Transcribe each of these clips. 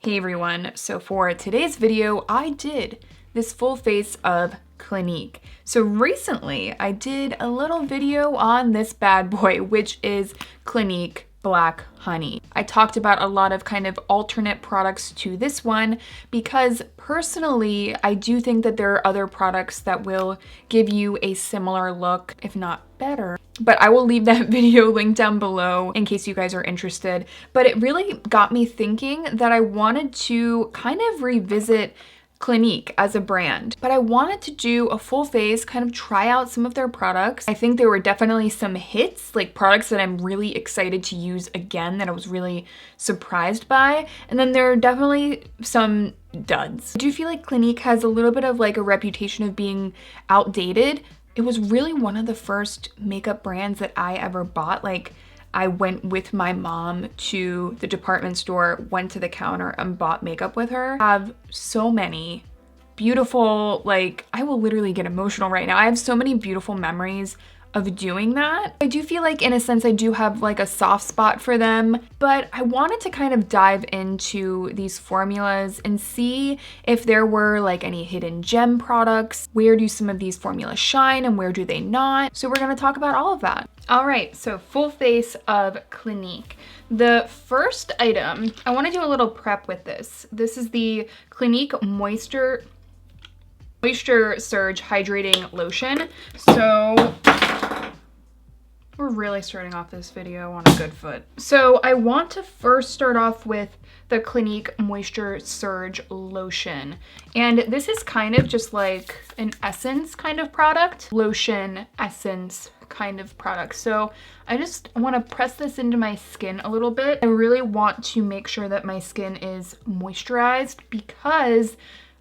Hey everyone, so for today's video, I did this full face of Clinique. So recently, I did a little video on this bad boy, which is Clinique Black Honey. I talked about a lot of kind of alternate products to this one because personally, I do think that there are other products that will give you a similar look, if not better. But I will leave that video linked down below in case you guys are interested. But it really got me thinking that I wanted to kind of revisit Clinique as a brand, but I wanted to do a full face, kind of try out some of their products. I think there were definitely some hits, like products that I'm really excited to use again that I was really surprised by. And then there are definitely some duds. I do feel like Clinique has a little bit of like a reputation of being outdated. It was really one of the first makeup brands that I ever bought. Like, I went with my mom to the department store, went to the counter and bought makeup with her. I have so many beautiful, like, I will literally get emotional right now. I have so many beautiful memories of doing that. I do feel like in a sense I do have like a soft spot for them, but I wanted to kind of dive into these formulas and see if there were like any hidden gem products. Where do some of these formulas shine and where do they not? So we're gonna talk about all of that. All right, so full face of Clinique. The first item, I wanna do a little prep with this. This is the Clinique Moisture Surge Hydrating Lotion. So we're really starting off this video on a good foot. So I want to first start off with the Clinique Moisture Surge Lotion. And this is kind of just like an essence kind of product. Lotion, essence kind of product. So I just want to press this into my skin a little bit. I really want to make sure that my skin is moisturized because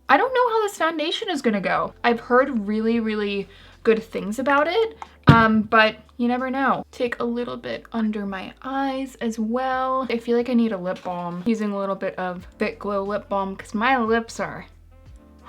I don't know how this foundation is gonna go. I've heard really, really good things about it, but you never know. Take a little bit under my eyes as well. I feel like I need a lip balm. Using a little bit of Fit Glow lip balm because my lips are,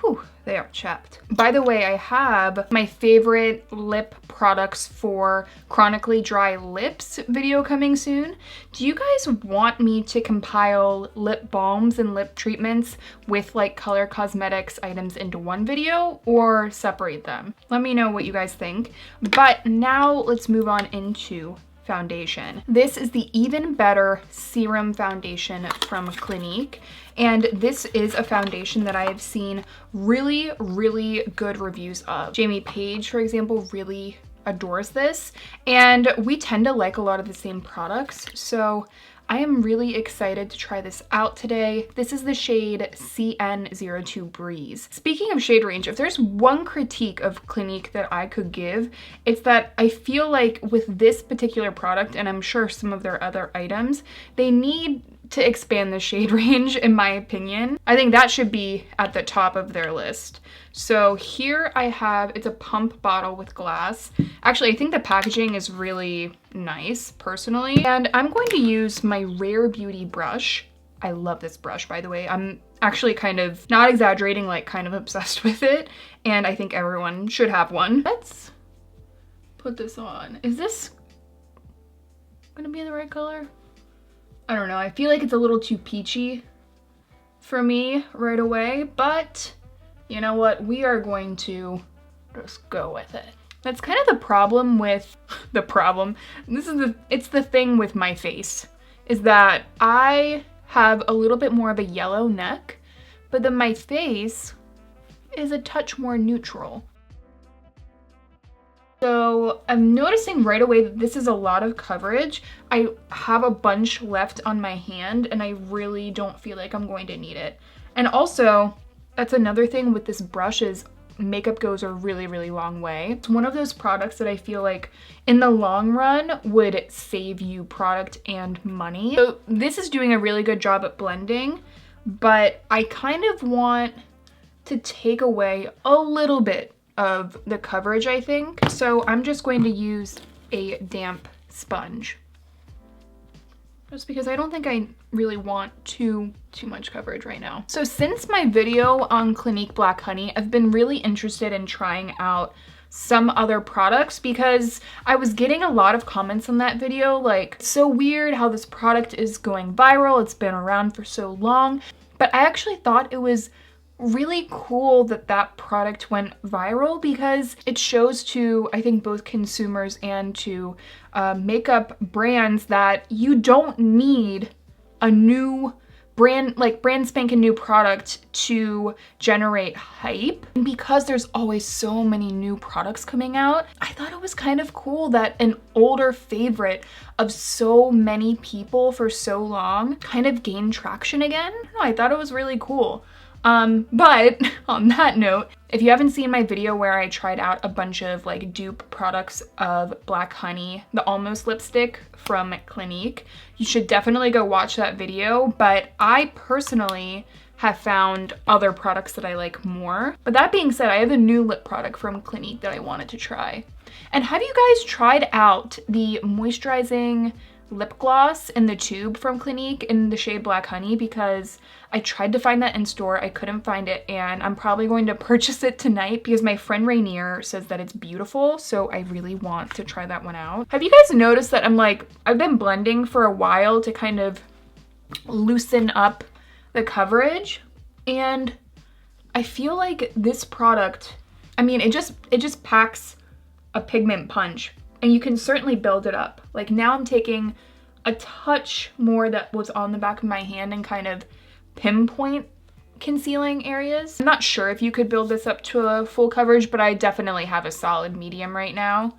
whew, they are chapped. By the way, I have my favorite lip products for chronically dry lips video coming soon. Do you guys want me to compile lip balms and lip treatments with like color cosmetics items into one video or separate them? Let me know what you guys think. But now let's move on into foundation. This is the Even Better Serum Foundation from Clinique. And this is a foundation that I have seen really, really good reviews of. Jamie Page, for example, really adores this. And we tend to like a lot of the same products. So I am really excited to try this out today. This is the shade CN02 Breeze. Speaking of shade range, if there's one critique of Clinique that I could give, it's that I feel like with this particular product, and I'm sure some of their other items, they need to expand the shade range, in my opinion. I think that should be at the top of their list. So here I have, it's a pump bottle with glass. Actually, I think the packaging is really nice, personally. And I'm going to use my Rare Beauty brush. I love this brush, by the way. I'm actually kind of, not exaggerating, like kind of obsessed with it. And I think everyone should have one. Let's put this on. Is this gonna be the right color? I don't know, I feel like it's a little too peachy for me right away, but you know what? We are going to just go with it. That's kind of the problem with, it's the thing with my face, is that I have a little bit more of a yellow neck, but then my face is a touch more neutral. So I'm noticing right away that this is a lot of coverage. I have a bunch left on my hand and I really don't feel like I'm going to need it. And also, that's another thing with this brush is makeup goes a really, really long way. It's one of those products that I feel like in the long run would save you product and money. So this is doing a really good job at blending, but I kind of want to take away a little bit of the coverage, I think. So I'm just going to use a damp sponge. Just because I don't think I really want too much coverage right now. So since my video on Clinique Black Honey, I've been really interested in trying out some other products because I was getting a lot of comments on that video like, it's so weird how this product is going viral, it's been around for so long. But I actually thought it was really cool that that product went viral because it shows to, I think, both consumers and to makeup brands that you don't need a new brand spanking new product to generate hype. And because there's always so many new products coming out, I thought it was kind of cool that an older favorite of so many people for so long kind of gained traction again. I don't know, I thought it was really cool. But on that note, if you haven't seen my video where I tried out a bunch of like dupe products of Black Honey, the Almost lipstick from Clinique, you should definitely go watch that video. But I personally have found other products that I like more. But that being said, I have a new lip product from Clinique that I wanted to try. And have you guys tried out the moisturizing lip gloss in the tube from Clinique in the shade Black Honey? Because I tried to find that in store, I couldn't find it, and I'm probably going to purchase it tonight because my friend Rainier says that it's beautiful, so I really want to try that one out. Have you guys noticed that I've been blending for a while to kind of loosen up the coverage, and I feel like this product, I mean, it just packs a pigment punch, and you can certainly build it up. Like now I'm taking a touch more that was on the back of my hand and kind of pinpoint concealing areas. I'm not sure if you could build this up to a full coverage, but I definitely have a solid medium right now.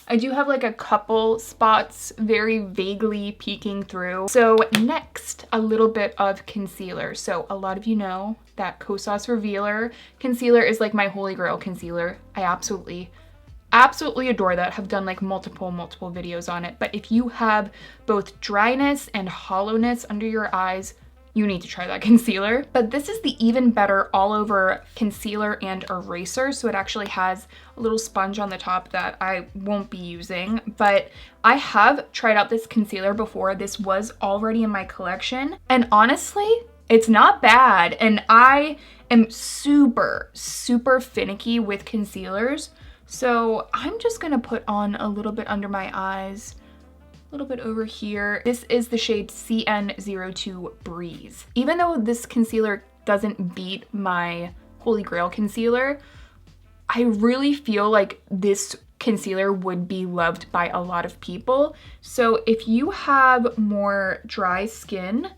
I do have like a couple spots very vaguely peeking through. So next, a little bit of concealer. So a lot of you know that Kosas Revealer concealer is like my holy grail concealer. I absolutely adore that. Have done like multiple videos on it. But if you have both dryness and hollowness under your eyes, you need to try that concealer. But this is the Even Better All Over Concealer and Eraser. So it actually has a little sponge on the top that I won't be using. But I have tried out this concealer before. This was already in my collection. And honestly, it's not bad. And I am super finicky with concealers. So I'm just gonna put on a little bit under my eyes, a little bit over here. This is the shade CN02 Breeze. Even though this concealer doesn't beat my Holy Grail concealer, I really feel like this concealer would be loved by a lot of people. So if you have more dry skin,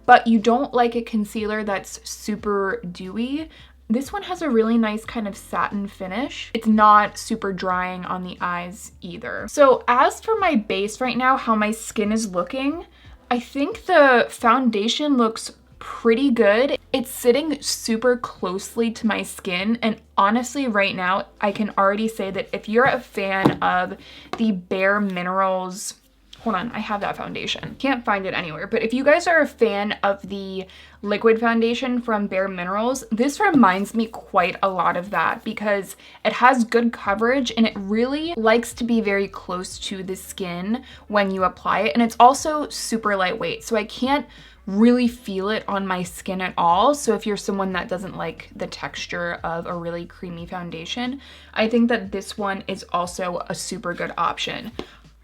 but you don't like a concealer that's super dewy, this one has a really nice kind of satin finish. It's not super drying on the eyes either. So as for my base right now, how my skin is looking, I think the foundation looks pretty good. It's sitting super closely to my skin, and honestly right now I can already say that if you're a fan of the Bare Minerals, hold on, I have that foundation. Can't find it anywhere. But if you guys are a fan of the liquid foundation from Bare Minerals, this reminds me quite a lot of that because it has good coverage and it really likes to be very close to the skin when you apply it. And it's also super lightweight, so I can't really feel it on my skin at all. So if you're someone that doesn't like the texture of a really creamy foundation, I think that this one is also a super good option.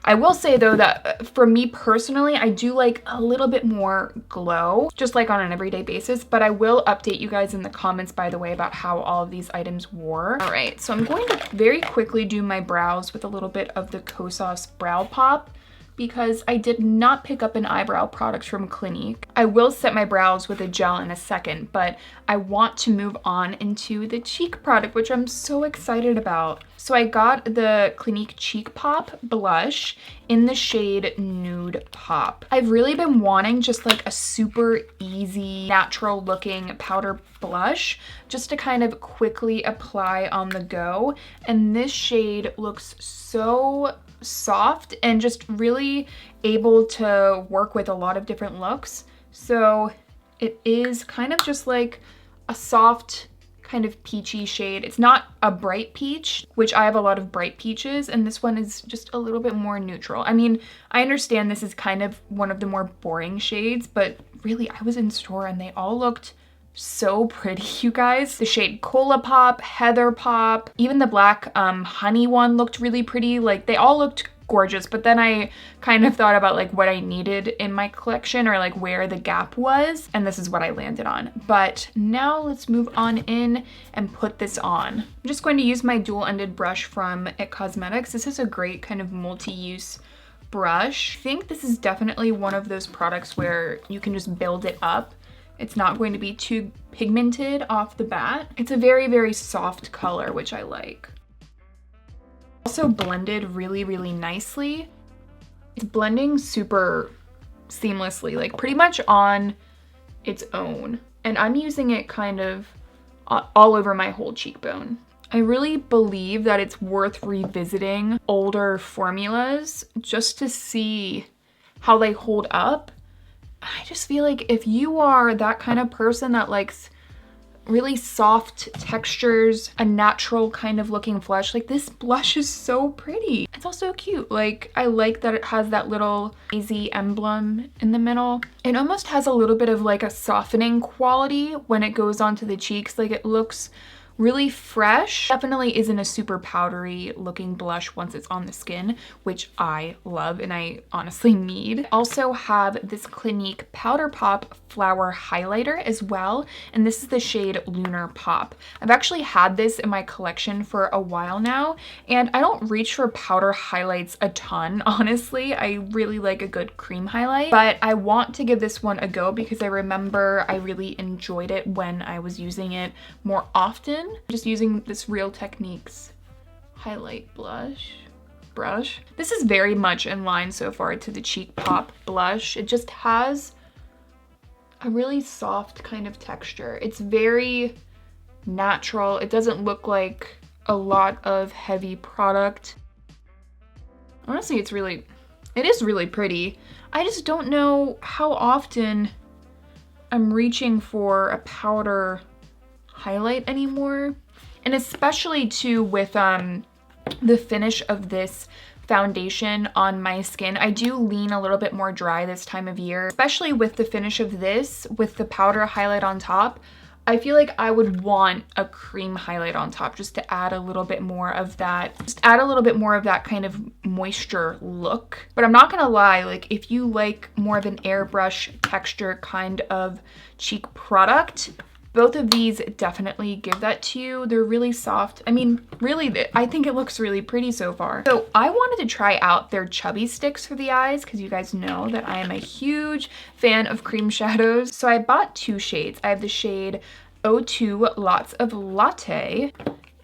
I will say though that for me personally, I do like a little bit more glow, just like on an everyday basis, but I will update you guys in the comments, by the way, about how all of these items wore. All right, so I'm going to very quickly do my brows with a little bit of the Kosas Brow Pop, because I did not pick up an eyebrow product from Clinique. I will set my brows with a gel in a second, but I want to move on into the cheek product, which I'm so excited about. So I got the Clinique Cheek Pop blush in the shade Nude Pop. I've really been wanting just like a super easy, natural looking powder blush just to kind of quickly apply on the go. And this shade looks so soft and just really able to work with a lot of different looks. So it is kind of just like a soft kind of peachy shade. It's not a bright peach, which I have a lot of bright peaches, and this one is just a little bit more neutral. I mean, I understand this is kind of one of the more boring shades, but really I was in store and they all looked so pretty, you guys. The shade Cola Pop, Heather Pop, even the black honey one looked really pretty. Like they all looked gorgeous. But then I kind of thought about like what I needed in my collection or like where the gap was, and this is what I landed on. But now let's move on in and put this on. I'm just going to use my dual-ended brush from It Cosmetics. This is a great kind of multi-use brush. I think this is definitely one of those products where you can just build it up. It's not going to be too pigmented off the bat. It's a very, very soft color, which I like. Also blended really, really nicely. It's blending super seamlessly, like pretty much on its own. And I'm using it kind of all over my whole cheekbone. I really believe that it's worth revisiting older formulas just to see how they hold up. I just feel like if you are that kind of person that likes really soft textures, a natural kind of looking blush, like this blush is so pretty. It's also cute. Like I like that it has that little easy emblem in the middle. It almost has a little bit of like a softening quality when it goes onto the cheeks. Like it looks really fresh. Definitely isn't a super powdery looking blush once it's on the skin, which I love and I honestly need. I also have this Clinique Powder Pop Flower Highlighter as well, and this is the shade Lunar Pop. I've actually had this in my collection for a while now, and I don't reach for powder highlights a ton, honestly. I really like a good cream highlight, but I want to give this one a go because I remember I really enjoyed it when I was using it more often. Just using this Real Techniques highlight brush. This is very much in line so far to the Cheek Pop blush. It just has a really soft kind of texture. It's very natural. It doesn't look like a lot of heavy product. Honestly, it is really pretty. I just don't know how often I'm reaching for a powder highlight anymore, and especially too with the finish of this foundation on my skin. I do lean a little bit more dry this time of year, especially with the finish of this with the powder highlight on top. I feel like I would want a cream highlight on top just to add a little bit more of that, kind of moisture look. But I'm not gonna lie, like if you like more of an airbrush texture kind of cheek product, both of these definitely give that to you. They're really soft. I mean, really, I think it looks really pretty so far. So I wanted to try out their Chubby sticks for the eyes because you guys know that I am a huge fan of cream shadows. So I bought two shades. I have the shade 02 Lots of Latte,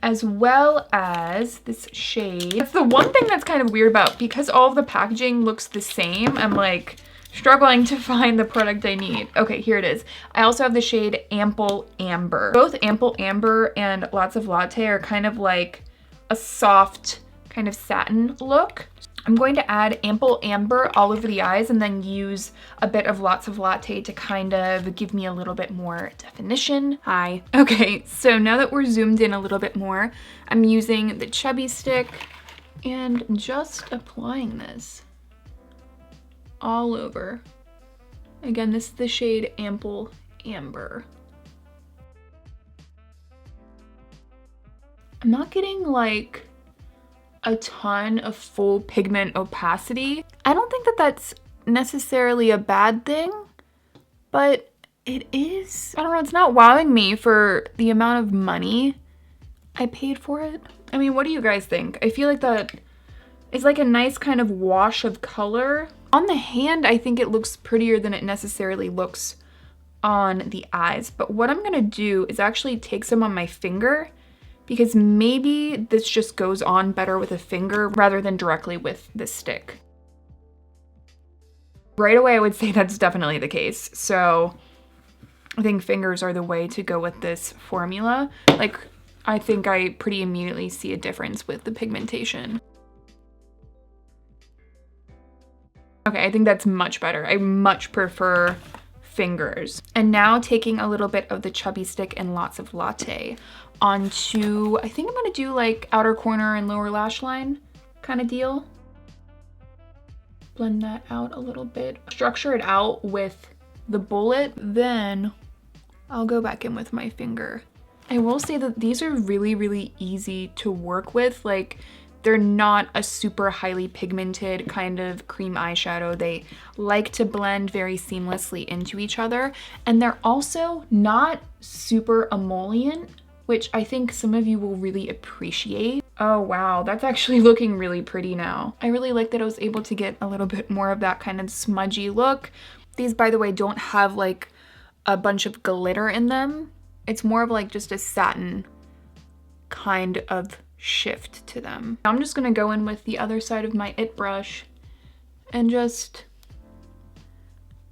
as well as this shade. That's the one thing that's kind of weird about, because all of the packaging looks the same, I'm like struggling to find the product I need. Okay, here it is. I also have the shade Ample Amber. Both Ample Amber and Lots of Latte are kind of like a soft kind of satin look. I'm going to add Ample Amber all over the eyes and then use a bit of Lots of Latte to kind of give me a little bit more definition. Hi. Okay, so now that we're zoomed in a little bit more, I'm using the Chubby stick and just applying this all over. Again, this is the shade Ample Amber. I'm not getting like a ton of full pigment opacity. I don't think that that's necessarily a bad thing, but it is, I don't know, it's not wowing me for the amount of money I paid for it. I mean, what do you guys think? I feel like that is like a nice kind of wash of color. On the hand, I think it looks prettier than it necessarily looks on the eyes. But what I'm gonna do is actually take some on my finger, because maybe this just goes on better with a finger rather than directly with the stick. Right away, I would say that's definitely the case. So I think fingers are the way to go with this formula. Like, I think I pretty immediately see a difference with the pigmentation. Okay, I think that's much better. I much prefer fingers. And now taking a little bit of the Chubby stick and Lots of Latte onto, I think I'm gonna do like outer corner and lower lash line kind of deal. Blend that out a little bit. Structure it out with the bullet, then I'll go back in with my finger. I will say that these are really, really easy to work with. Like, They're not a super highly pigmented kind of cream eyeshadow. They like to blend very seamlessly into each other. And they're also not super emollient, which I think some of you will really appreciate. Oh wow, that's actually looking really pretty now. I really like that I was able to get a little bit more of that kind of smudgy look. These, by the way, don't have like a bunch of glitter in them. It's more of like just a satin kind of shift to them. I'm just gonna go in with the other side of my IT brush and just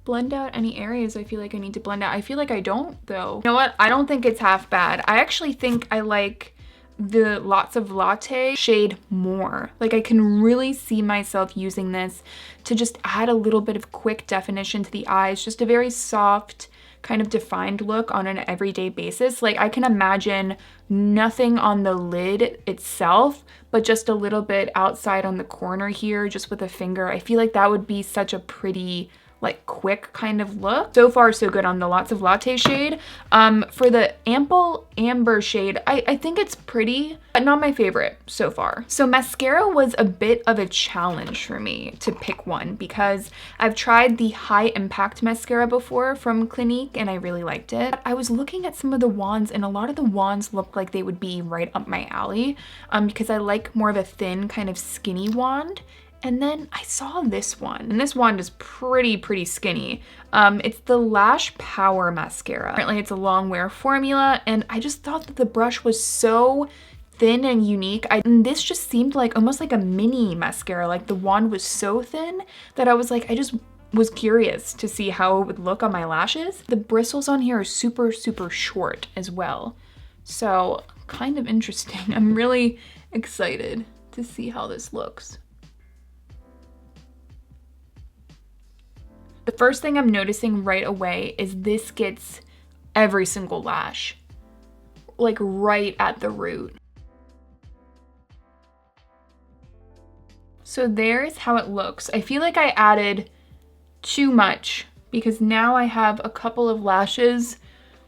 blend out any areas I feel like I need to blend out. I feel like I don't though. You know what? I don't think it's half bad. I actually think I like the Lots of Latte shade more. Like I can really see myself using this to just add a little bit of quick definition to the eyes, just a very soft kind of defined look on an everyday basis. Like I can imagine nothing on the lid itself, but just a little bit outside on the corner here, just with a finger. I feel like that would be such a pretty, like quick kind of look. So far so good on the Lots of Latte shade. For the Ample Amber shade, I think it's pretty, but not my favorite so far. So mascara was a bit of a challenge for me to pick one because I've tried the High Impact mascara before from Clinique and I really liked it. I was looking at some of the wands and a lot of the wands looked like they would be right up my alley because I like more of a thin kind of skinny wand. And then I saw this one, and this wand is pretty skinny. It's the Lash Power Mascara. Apparently it's a long wear formula, and I just thought that the brush was so thin and unique. And this just seemed like almost like a mini mascara. Like the wand was so thin that I was like, I just was curious to see how it would look on my lashes. The bristles on here are super short as well. So kind of interesting. I'm really excited to see how this looks. The first thing I'm noticing right away is this gets every single lash, like right at the root. So there's how it looks. I feel like I added too much because now I have a couple of lashes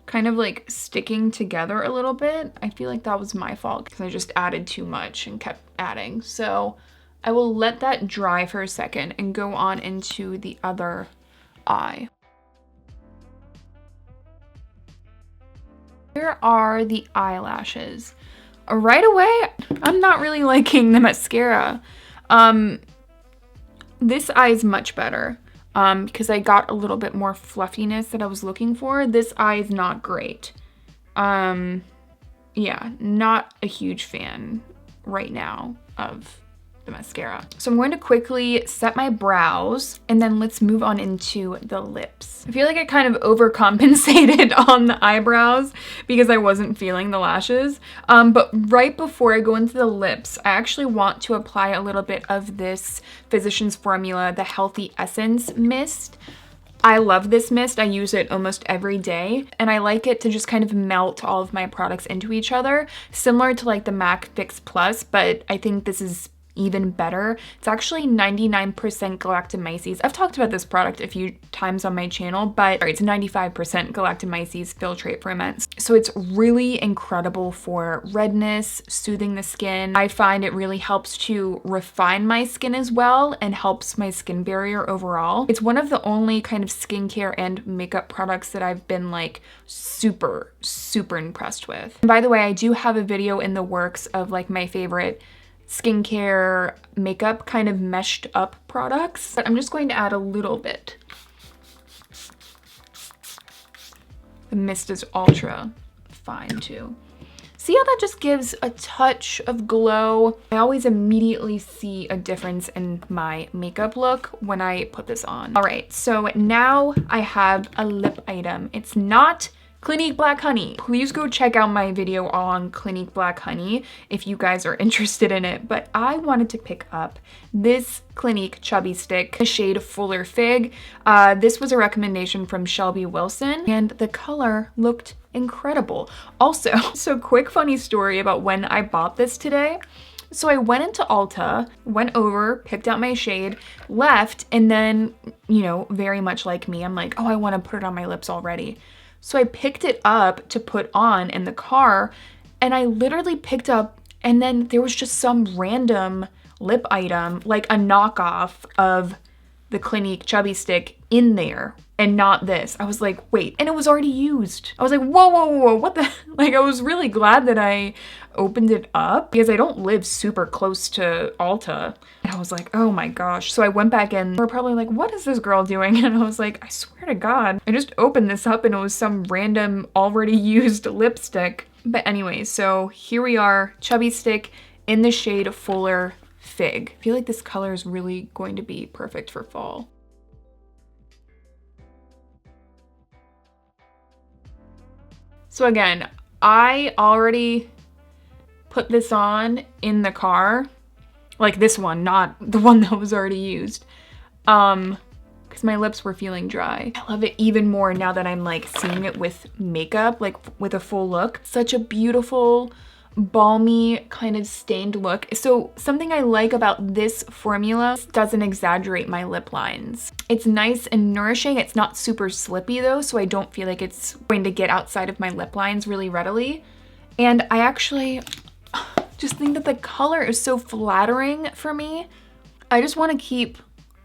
kind of like sticking together a little bit. I feel like that was my fault because I just added too much and kept adding. So I will let that dry for a second and go on into the other eye. Here are the eyelashes. Right away, I'm not really liking the mascara. This eye is much better because I got a little bit more fluffiness that I was looking for. This eye is not great. Yeah, not a huge fan right now of the mascara. So I'm going to quickly set my brows and then let's move on into the lips. I feel like I kind of overcompensated on the eyebrows because I wasn't feeling the lashes. But right before I go into the lips, I actually want to apply a little bit of this Physicians Formula, the Healthy Essence Mist. I love this mist. I use it almost every day and I like it to just kind of melt all of my products into each other, similar to like the MAC Fix Plus, but I think this is even better. It's actually 99% galactomyces. I've talked about this product a few times on my channel, but it's 95% galactomyces filtrate ferments. So it's really incredible for redness, soothing the skin. I find it really helps to refine my skin as well and helps my skin barrier overall. It's one of the only kind of skincare and makeup products that I've been like super impressed with. And by the way, I do have a video in the works of like my favorite skincare makeup kind of meshed up products, but I'm just going to add a little bit. The mist is ultra fine too. See how that just gives a touch of glow? I always immediately see a difference in my makeup look when I put this on. All right, so now I have a lip item. It's not Clinique Black Honey. Please go check out my video on Clinique Black Honey if you guys are interested in it, but I wanted to pick up this Clinique Chubby Stick, the shade Fuller Fig. This was a recommendation from Shelby Wilson and the color looked incredible. Also, so quick funny story about when I bought this today. So I went into Ulta, went over, picked out my shade, left, and then, you know, very much like me, I'm like, oh, I want to put it on my lips already. So I picked it up to put on in the car and I literally picked up And then there was just some random lip item, like a knockoff of the Clinique Chubby Stick in there and not this. I was like, wait, and it was already used. I was like, whoa, whoa, whoa, what the? Like, I was really glad that I opened it up because I don't live super close to Ulta. And I was like, oh my gosh. So I went back in. They were probably like, what is this girl doing? And I was like, I swear to God, I just opened this up and it was some random already used lipstick. But anyway, so here we are, Chubby Stick in the shade Fuller Fig. I feel like this color is really going to be perfect for fall. So again, I already put this on in the car, like this one, not the one that was already used, because my lips were feeling dry. I love it even more now that I'm like seeing it with makeup, like with a full look. Such a beautiful, balmy kind of stained look. So something I like about this formula doesn't exaggerate my lip lines. It's nice and nourishing. It's not super slippy though, so I don't feel like it's going to get outside of my lip lines really readily. And I actually just think that the color is so flattering for me. I just want to keep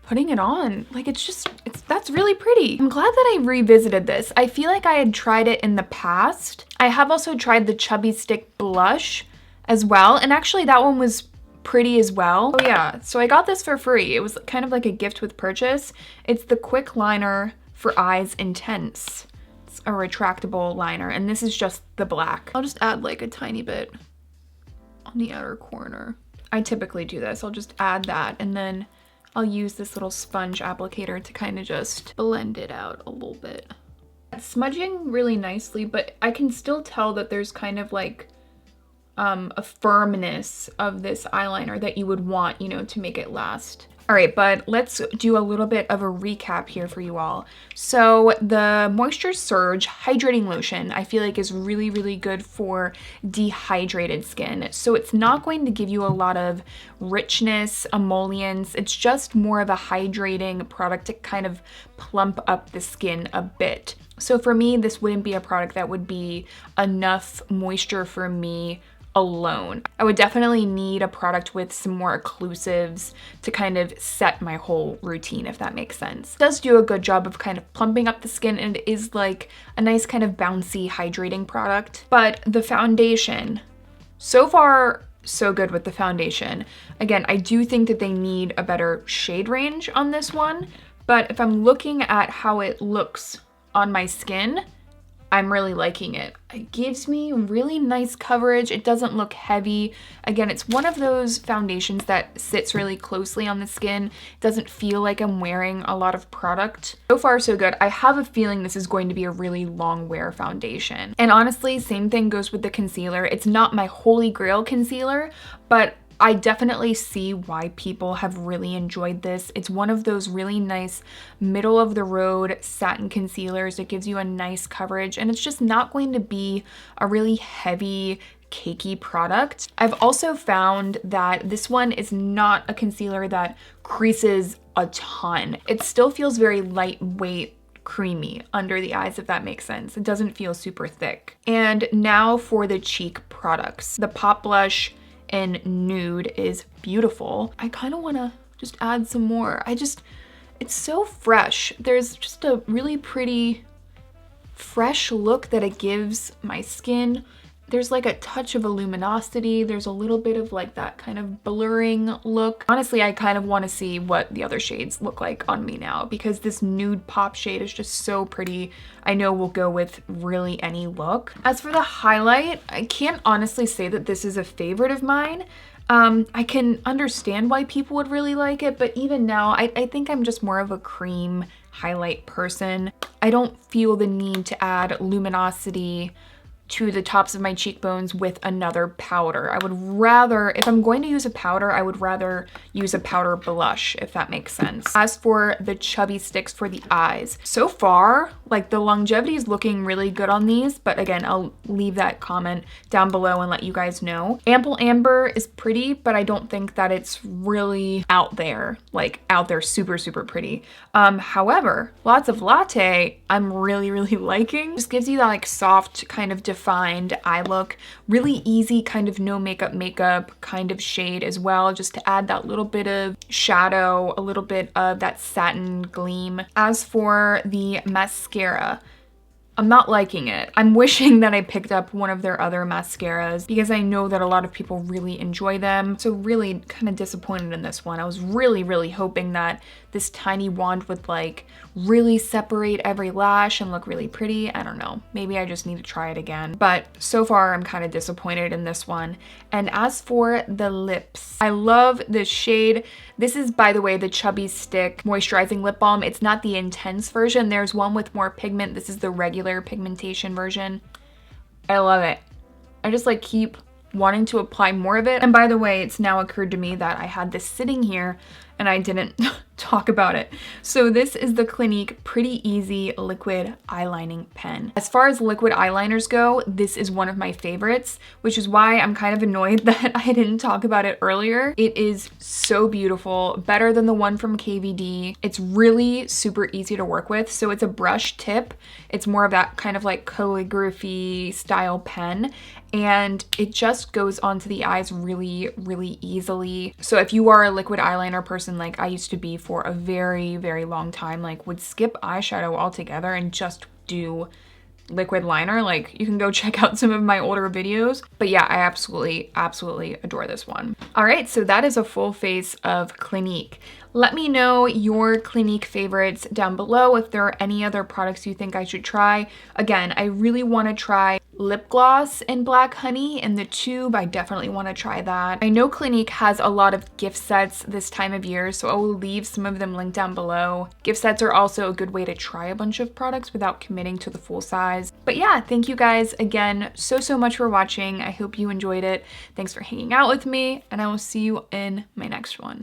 putting it on. Like, that's really pretty. I'm glad that I revisited this. I feel like I had tried it in the past. I have also tried the Chubby Stick blush as well, and actually that one was pretty as well. Oh yeah, so I got this for free. It was kind of like a gift with purchase. It's the Quickliner for Eyes in Tints. It's a retractable liner, and this is just the black. I'll just add like a tiny bit on the outer corner. I typically do this. I'll just add that, and then I'll use this little sponge applicator to kind of just blend it out a little bit. It's smudging really nicely, but I can still tell that there's kind of like a firmness of this eyeliner that you would want, you know, to make it last. All right, but let's do a little bit of a recap here for you all. So the Moisture Surge Hydrating Lotion, I feel like is really, really good for dehydrated skin. So it's not going to give you a lot of richness, emollients. It's just more of a hydrating product to kind of plump up the skin a bit. So for me, this wouldn't be a product that would be enough moisture for me alone. I would definitely need a product with some more occlusives to kind of set my whole routine, if that makes sense. It does do a good job of kind of plumping up the skin, and it is like a nice kind of bouncy hydrating product. But the foundation, so far so good with the foundation. Again, I do think that they need a better shade range on this one, but if I'm looking at how it looks on my skin, I'm really liking it. It gives me really nice coverage. It doesn't look heavy. Again, it's one of those foundations that sits really closely on the skin. It doesn't feel like I'm wearing a lot of product. So far, so good. I have a feeling this is going to be a really long wear foundation. And honestly, same thing goes with the concealer. It's not my holy grail concealer, but I definitely see why people have really enjoyed this. It's one of those really nice middle of the road satin concealers. It gives you a nice coverage, and it's just not going to be a really heavy, cakey product. I've also found that this one is not a concealer that creases a ton. It still feels very lightweight, creamy under the eyes, if that makes sense. It doesn't feel super thick. And now for the cheek products. The Pop Blush in Nude is beautiful. I kind of want to just add some more. It's so fresh. There's just a really pretty fresh look that it gives my skin. There's like a touch of a luminosity. There's a little bit of like that kind of blurring look. Honestly, I kind of want to see what the other shades look like on me now, because this Nude Pop shade is just so pretty. I know will go with really any look. As for the highlight, I can't honestly say that this is a favorite of mine. I can understand why people would really like it, but even now, I think I'm just more of a cream highlight person. I don't feel the need to add luminosity to the tops of my cheekbones with another powder. I would rather, if I'm going to use a powder, I would rather use a powder blush, if that makes sense. As for the Chubby Sticks for the eyes, so far, Like, the longevity is looking really good on these, but again, I'll leave that comment down below and let you guys know. Ample Amber is pretty, but I don't think that it's really out there, like out there super, super pretty. However, lots of Latte I'm really, really liking. Just gives you that like soft kind of defined eye look. Really easy kind of no makeup kind of shade as well, just to add that little bit of shadow, a little bit of that satin gleam. As for the mascara, I'm not liking it. I'm wishing that I picked up one of their other mascaras because I know that a lot of people really enjoy them. So really kind of disappointed in this one. I was really, really hoping that this tiny wand would like really separate every lash and look really pretty. I don't know. Maybe I just need to try it again. But so far I'm kind of disappointed in this one. And as for the lips, I love this shade. This is, by the way, the Chubby Stick Moisturizing Lip Balm. It's not the intense version. There's one with more pigment. This is the regular pigmentation version. I love it. I just like keep wanting to apply more of it. And by the way, it's now occurred to me that I had this sitting here and I didn't talk about it. So this is the Clinique Pretty Easy Liquid Eyelining Pen. As far as liquid eyeliners go, this is one of my favorites, which is why I'm kind of annoyed that I didn't talk about it earlier. It is so beautiful, better than the one from KVD. It's really super easy to work with. So it's a brush tip. It's more of that kind of like calligraphy style pen, and it just goes onto the eyes really, really easily. So if you are a liquid eyeliner person like I used to be for a very, very long time, like would skip eyeshadow altogether and just do liquid liner, like you can go check out some of my older videos. But yeah, I absolutely, absolutely adore this one. All right, so that is a full face of Clinique. Let me know your Clinique favorites down below if there are any other products you think I should try. Again, I really want to try lip gloss in Black Honey in the tube. I definitely want to try that. I know Clinique has a lot of gift sets this time of year, so I will leave some of them linked down below. Gift sets are also a good way to try a bunch of products without committing to the full size. But yeah, thank you guys again so much for watching. I hope you enjoyed it. Thanks for hanging out with me, and I will see you in my next one.